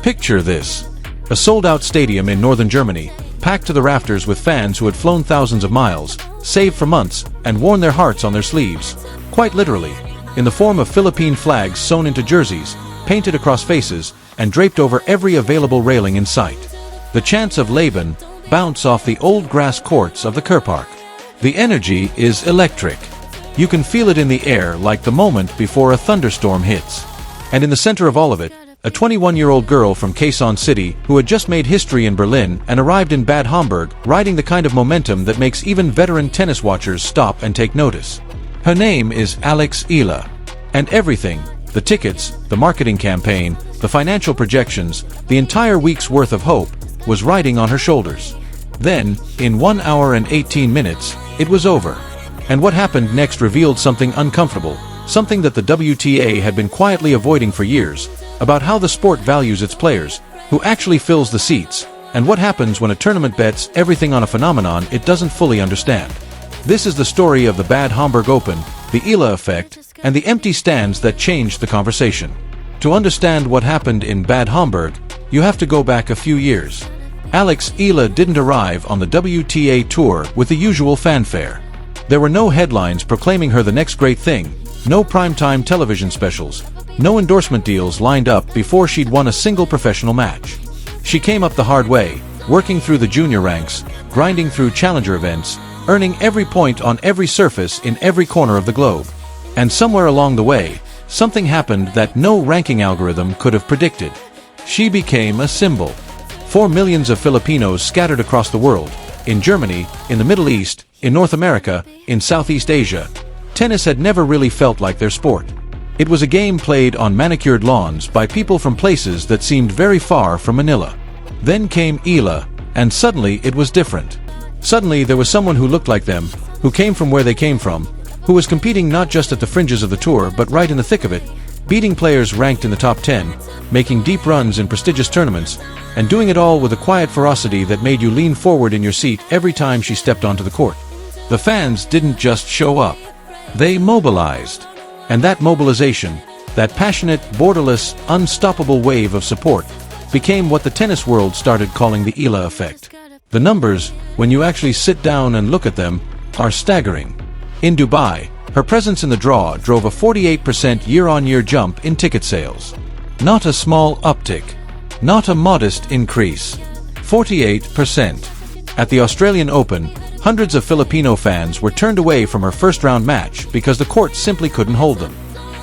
Picture this. A sold-out stadium in northern Germany, packed to the rafters with fans who had flown thousands of miles, saved for months, and worn their hearts on their sleeves. Quite literally, in the form of Philippine flags sewn into jerseys, painted across faces, and draped over every available railing in sight. The chants of Laban bounce off the old grass courts of the Kurpark. The energy is electric. You can feel it in the air like the moment before a thunderstorm hits. And in the center of all of it, a 21-year-old girl from Quezon City who had just made history in Berlin and arrived in Bad Homburg, riding the kind of momentum that makes even veteran tennis watchers stop and take notice. Her name is Alex Eala. And everything, the tickets, the marketing campaign, the financial projections, the entire week's worth of hope, was riding on her shoulders. Then, in 1 hour and 18 minutes, it was over. And what happened next revealed something uncomfortable, something that the WTA had been quietly avoiding for years, about how the sport values its players, who actually fills the seats, and what happens when a tournament bets everything on a phenomenon it doesn't fully understand. This is the story of the Bad Homburg Open, the Eala effect, and the empty stands that changed the conversation. To understand what happened in Bad Homburg, you have to go back a few years. Alex Eala didn't arrive on the WTA tour with the usual fanfare. There were no headlines proclaiming her the next great thing, no primetime television specials, no endorsement deals lined up before she'd won a single professional match. She came up the hard way, working through the junior ranks, grinding through challenger events, earning every point on every surface in every corner of the globe. And somewhere along the way, something happened that no ranking algorithm could have predicted. She became a symbol. For millions of Filipinos scattered across the world, in Germany, in the Middle East, in North America, in Southeast Asia, tennis had never really felt like their sport. It was a game played on manicured lawns by people from places that seemed very far from Manila. Then came Eala, and suddenly it was different. Suddenly there was someone who looked like them, who came from where they came from, who was competing not just at the fringes of the tour but right in the thick of it, beating players ranked in the top 10, making deep runs in prestigious tournaments, and doing it all with a quiet ferocity that made you lean forward in your seat every time she stepped onto the court. The fans didn't just show up. They mobilized. And that mobilization, that passionate, borderless, unstoppable wave of support, became what the tennis world started calling the Eala effect. The numbers, when you actually sit down and look at them, are staggering. In Dubai, her presence in the draw drove a 48% year-on-year jump in ticket sales. Not a small uptick. Not a modest increase. 48%. At the Australian Open, hundreds of Filipino fans were turned away from her first-round match because the court simply couldn't hold them.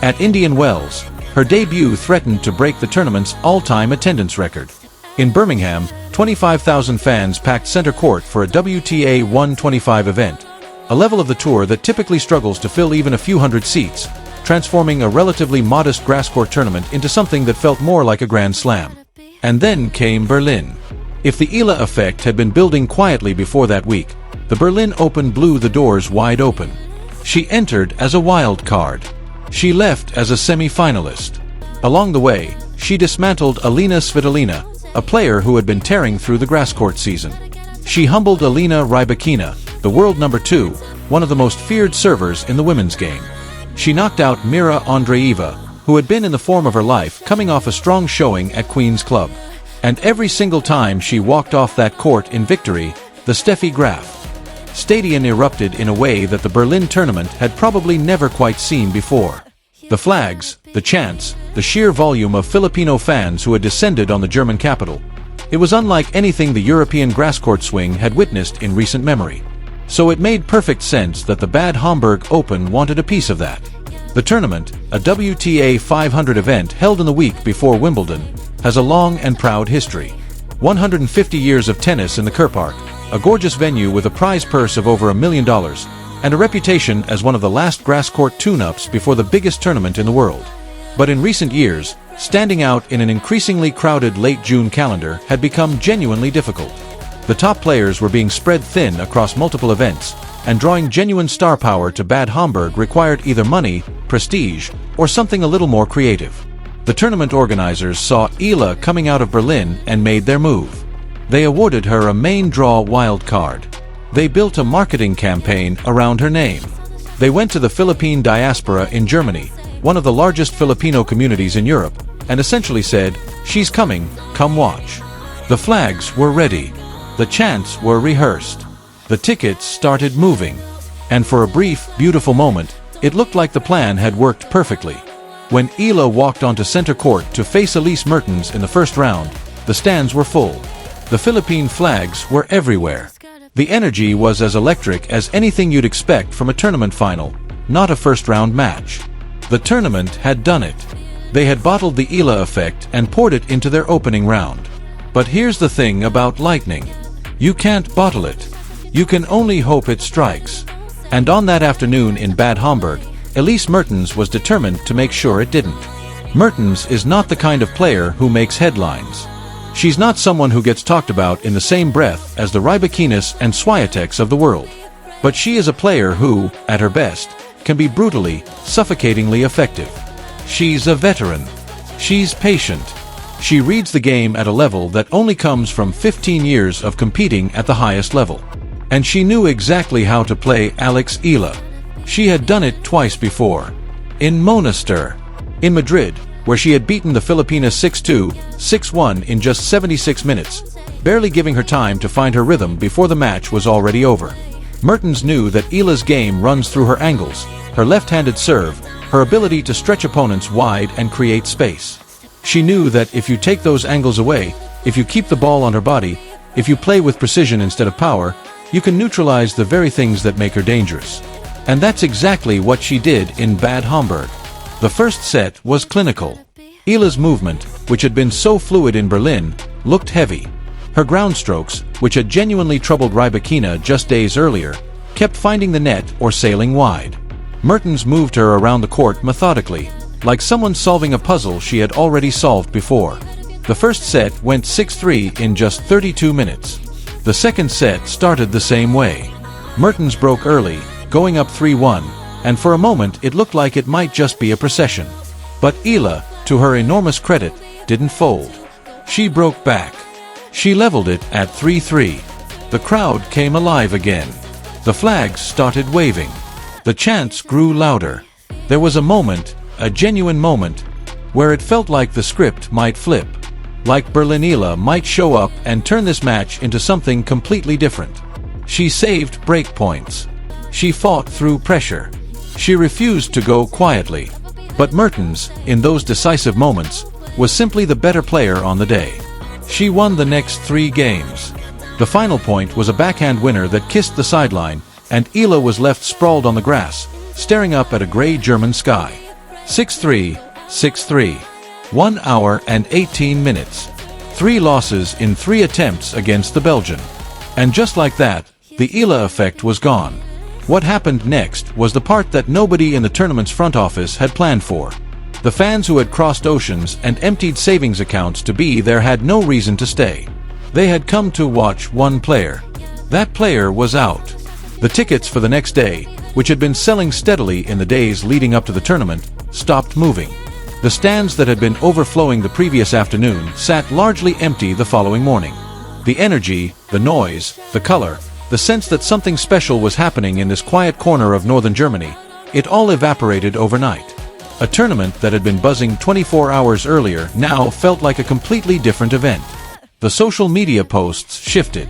At Indian Wells, her debut threatened to break the tournament's all-time attendance record. In Birmingham, 25,000 fans packed center court for a WTA 125 event, a level of the tour that typically struggles to fill even a few hundred seats, transforming a relatively modest grass court tournament into something that felt more like a Grand Slam. And then came Berlin. If the Eala effect had been building quietly before that week, the Berlin Open blew the doors wide open. She entered as a wild card. She left as a semi-finalist. Along the way, she dismantled Alina Svitolina, a player who had been tearing through the grass court season. She humbled Alina Rybakina, the world number 2, one of the most feared servers in the women's game. She knocked out Mira Andreeva, who had been in the form of her life coming off a strong showing at Queen's Club. And every single time she walked off that court in victory, the Steffi Graf Stadion erupted in a way that the Berlin tournament had probably never quite seen before. The flags, the chants, the sheer volume of Filipino fans who had descended on the German capital. It was unlike anything the European grass court swing had witnessed in recent memory. So it made perfect sense that the Bad Homburg Open wanted a piece of that. The tournament, a WTA 500 event held in the week before Wimbledon, has a long and proud history. 150 years of tennis in the Kurpark, a gorgeous venue with a prize purse of over $1 million, and a reputation as one of the last grass court tune-ups before the biggest tournament in the world. But in recent years, standing out in an increasingly crowded late June calendar had become genuinely difficult. The top players were being spread thin across multiple events, and drawing genuine star power to Bad Homburg required either money, prestige, or something a little more creative. The tournament organizers saw Eala coming out of Berlin and made their move. They awarded her a main draw wild card. They built a marketing campaign around her name. They went to the Philippine diaspora in Germany, one of the largest Filipino communities in Europe, and essentially said, "She's coming, come watch." The flags were ready. The chants were rehearsed. The tickets started moving. And for a brief, beautiful moment, it looked like the plan had worked perfectly. When Eala walked onto center court to face Elise Mertens in the first round, the stands were full. The Philippine flags were everywhere. The energy was as electric as anything you'd expect from a tournament final, not a first-round match. The tournament had done it. They had bottled the Eala effect and poured it into their opening round. But here's the thing about lightning. You can't bottle it. You can only hope it strikes. And on that afternoon in Bad Homburg, Elise Mertens was determined to make sure it didn't. Mertens is not the kind of player who makes headlines. She's not someone who gets talked about in the same breath as the Rybakinas and Swiateks of the world. But she is a player who, at her best, can be brutally, suffocatingly effective. She's a veteran. She's patient. She reads the game at a level that only comes from 15 years of competing at the highest level. And she knew exactly how to play Alex Eala. She had done it twice before. In Monaster. In Madrid, where she had beaten the Filipina 6-2, 6-1 in just 76 minutes, barely giving her time to find her rhythm before the match was already over. Mertens knew that Eala's game runs through her angles, her left-handed serve, her ability to stretch opponents wide and create space. She knew that if you take those angles away, if you keep the ball on her body, if you play with precision instead of power, you can neutralize the very things that make her dangerous. And that's exactly what she did in Bad Homburg. The first set was clinical. Eala's movement, which had been so fluid in Berlin, looked heavy. Her ground strokes, which had genuinely troubled Rybakina just days earlier, kept finding the net or sailing wide. Mertens moved her around the court methodically, like someone solving a puzzle she had already solved before. The first set went 6-3 in just 32 minutes. The second set started the same way. Mertens broke early, going up 3-1, and for a moment it looked like it might just be a procession. But Eala, to her enormous credit, didn't fold. She broke back. She leveled it at 3-3. The crowd came alive again. The flags started waving. The chants grew louder. There was a moment, a genuine moment, where it felt like the script might flip. Like Berlin Eala might show up and turn this match into something completely different. She saved break points. She fought through pressure. She refused to go quietly. But Mertens, in those decisive moments, was simply the better player on the day. She won the next 3 games. The final point was a backhand winner that kissed the sideline, and Eala was left sprawled on the grass, staring up at a gray German sky. 6-3, 6-3. 1 hour and 18 minutes. 3 losses in 3 attempts against the Belgian. And just like that, the Eala effect was gone. What happened next was the part that nobody in the tournament's front office had planned for. The fans who had crossed oceans and emptied savings accounts to be there had no reason to stay. They had come to watch one player. That player was out. The tickets for the next day, which had been selling steadily in the days leading up to the tournament, stopped moving. The stands that had been overflowing the previous afternoon sat largely empty the following morning. The energy, the noise, the color, the sense that something special was happening in this quiet corner of northern Germany, it all evaporated overnight. A tournament that had been buzzing 24 hours earlier now felt like a completely different event. The social media posts shifted.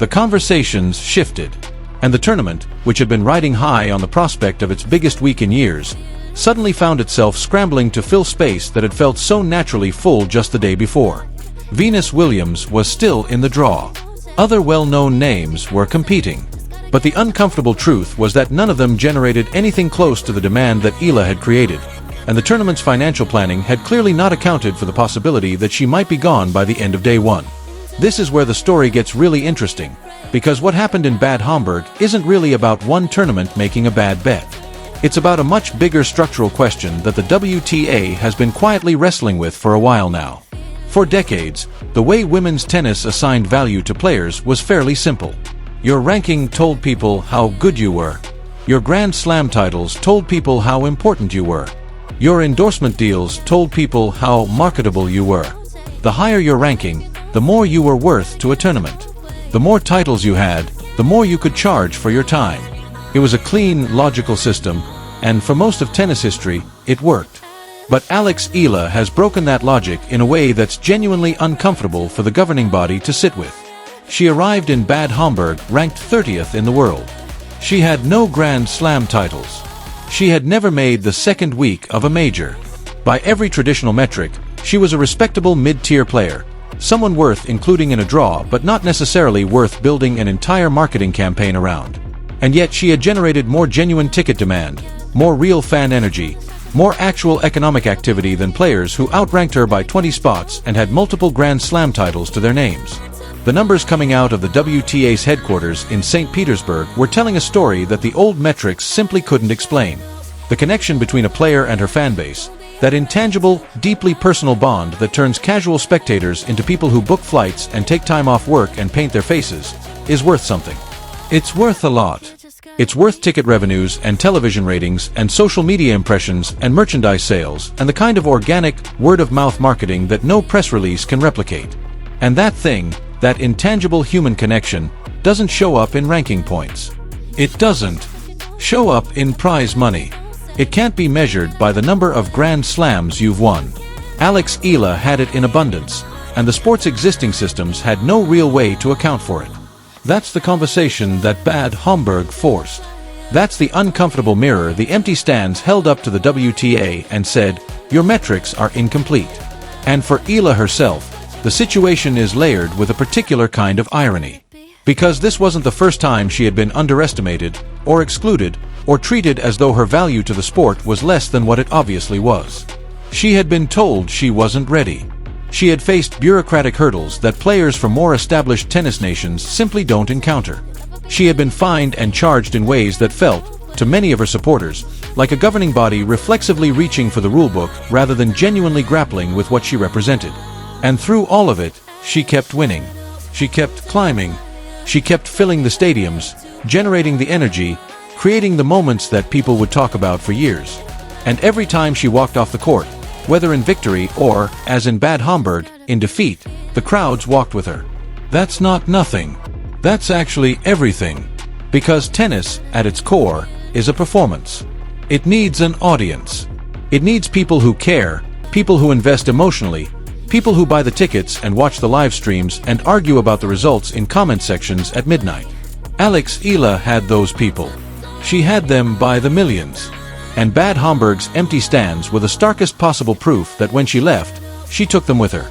The conversations shifted. And the tournament, which had been riding high on the prospect of its biggest week in years, suddenly found itself scrambling to fill space that had felt so naturally full just the day before. Venus Williams was still in the draw. Other well-known names were competing. But the uncomfortable truth was that none of them generated anything close to the demand that Eala had created, and the tournament's financial planning had clearly not accounted for the possibility that she might be gone by the end of day 1. This is where the story gets really interesting, because what happened in Bad Homburg isn't really about one tournament making a bad bet. It's about a much bigger structural question that the WTA has been quietly wrestling with for a while now. For decades, the way women's tennis assigned value to players was fairly simple. Your ranking told people how good you were. Your Grand Slam titles told people how important you were. Your endorsement deals told people how marketable you were. The higher your ranking, the more you were worth to a tournament. The more titles you had, the more you could charge for your time. It was a clean, logical system, and for most of tennis history, it worked. But Alex Eala has broken that logic in a way that's genuinely uncomfortable for the governing body to sit with. She arrived in Bad Homburg ranked 30th in the world. She had no Grand Slam titles. She had never made the second week of a major. By every traditional metric, she was a respectable mid-tier player, someone worth including in a draw but not necessarily worth building an entire marketing campaign around. And yet she had generated more genuine ticket demand, more real fan energy, more actual economic activity than players who outranked her by 20 spots and had multiple Grand Slam titles to their names. The numbers coming out of the WTA's headquarters in St. Petersburg were telling a story that the old metrics simply couldn't explain. The connection between a player and her fan base, that intangible, deeply personal bond that turns casual spectators into people who book flights and take time off work and paint their faces, is worth something. It's worth a lot. It's worth ticket revenues and television ratings and social media impressions and merchandise sales and the kind of organic, word-of-mouth marketing that no press release can replicate. And that thing, that intangible human connection, doesn't show up in ranking points. It doesn't show up in prize money. It can't be measured by the number of Grand Slams you've won. Alex Eala had it in abundance, and the sport's existing systems had no real way to account for it. That's the conversation that Bad Homburg forced. That's the uncomfortable mirror the empty stands held up to the WTA and said, "Your metrics are incomplete." And for Eala herself, the situation is layered with a particular kind of irony. Because this wasn't the first time she had been underestimated, or excluded, or treated as though her value to the sport was less than what it obviously was. She had been told she wasn't ready. She had faced bureaucratic hurdles that players from more established tennis nations simply don't encounter. She had been fined and charged in ways that felt, to many of her supporters, like a governing body reflexively reaching for the rulebook rather than genuinely grappling with what she represented. And through all of it, she kept winning. She kept climbing. She kept filling the stadiums, generating the energy, creating the moments that people would talk about for years. And every time she walked off the court, whether in victory or, as in Bad Homburg, in defeat, the crowds walked with her. That's not nothing. That's actually everything. Because tennis, at its core, is a performance. It needs an audience. It needs people who care, people who invest emotionally, people who buy the tickets and watch the live streams and argue about the results in comment sections at midnight. Alex Eala had those people. She had them by the millions. And Bad Homburg's empty stands were the starkest possible proof that when she left, she took them with her.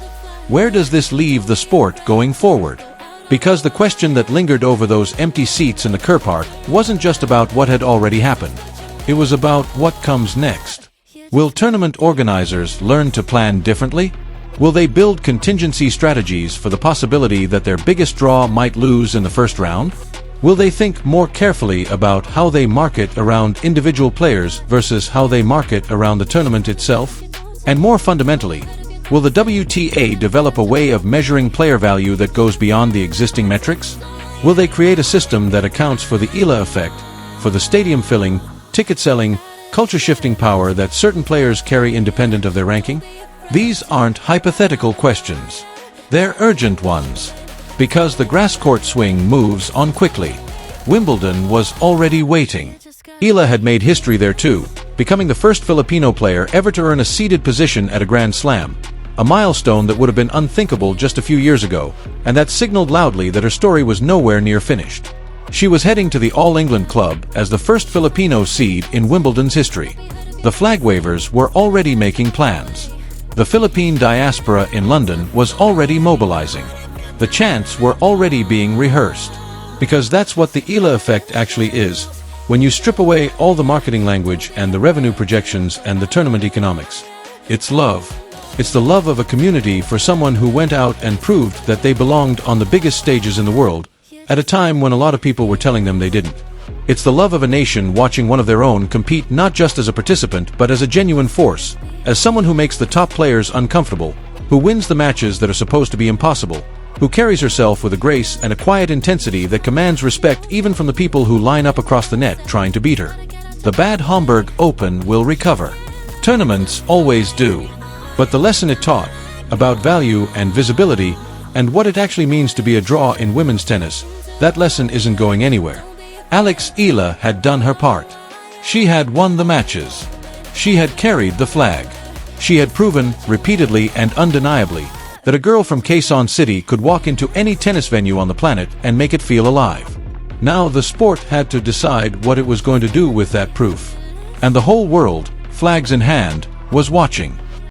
Where does this leave the sport going forward? Because the question that lingered over those empty seats in the Kerr Park wasn't just about what had already happened. It was about what comes next. Will tournament organizers learn to plan differently? Will they build contingency strategies for the possibility that their biggest draw might lose in the first round? Will they think more carefully about how they market around individual players versus how they market around the tournament itself? And more fundamentally, will the WTA develop a way of measuring player value that goes beyond the existing metrics? Will they create a system that accounts for the Eala effect, for the stadium filling, ticket selling, culture-shifting power that certain players carry independent of their ranking? These aren't hypothetical questions. They're urgent ones. Because the grass court swing moves on quickly. Wimbledon was already waiting. Eala had made history there too, becoming the first Filipino player ever to earn a seeded position at a Grand Slam, a milestone that would have been unthinkable just a few years ago, and that signaled loudly that her story was nowhere near finished. She was heading to the All England club as the first Filipino seed in Wimbledon's history. The flag wavers were already making plans. The Philippine diaspora in London was already mobilizing. The chants were already being rehearsed. Because that's what the Eala effect actually is, when you strip away all the marketing language and the revenue projections and the tournament economics. It's love. It's the love of a community for someone who went out and proved that they belonged on the biggest stages in the world, at a time when a lot of people were telling them they didn't. It's the love of a nation watching one of their own compete not just as a participant but as a genuine force, as someone who makes the top players uncomfortable, who wins the matches that are supposed to be impossible, who carries herself with a grace and a quiet intensity that commands respect even from the people who line up across the net trying to beat her. The Bad Homburg Open will recover. Tournaments always do. But the lesson it taught, about value and visibility, and what it actually means to be a draw in women's tennis, that lesson isn't going anywhere. Alex Eala had done her part. She had won the matches. She had carried the flag. She had proven, repeatedly and undeniably, that a girl from Quezon City could walk into any tennis venue on the planet and make it feel alive. Now the sport had to decide what it was going to do with that proof. And the whole world, flags in hand, was watching.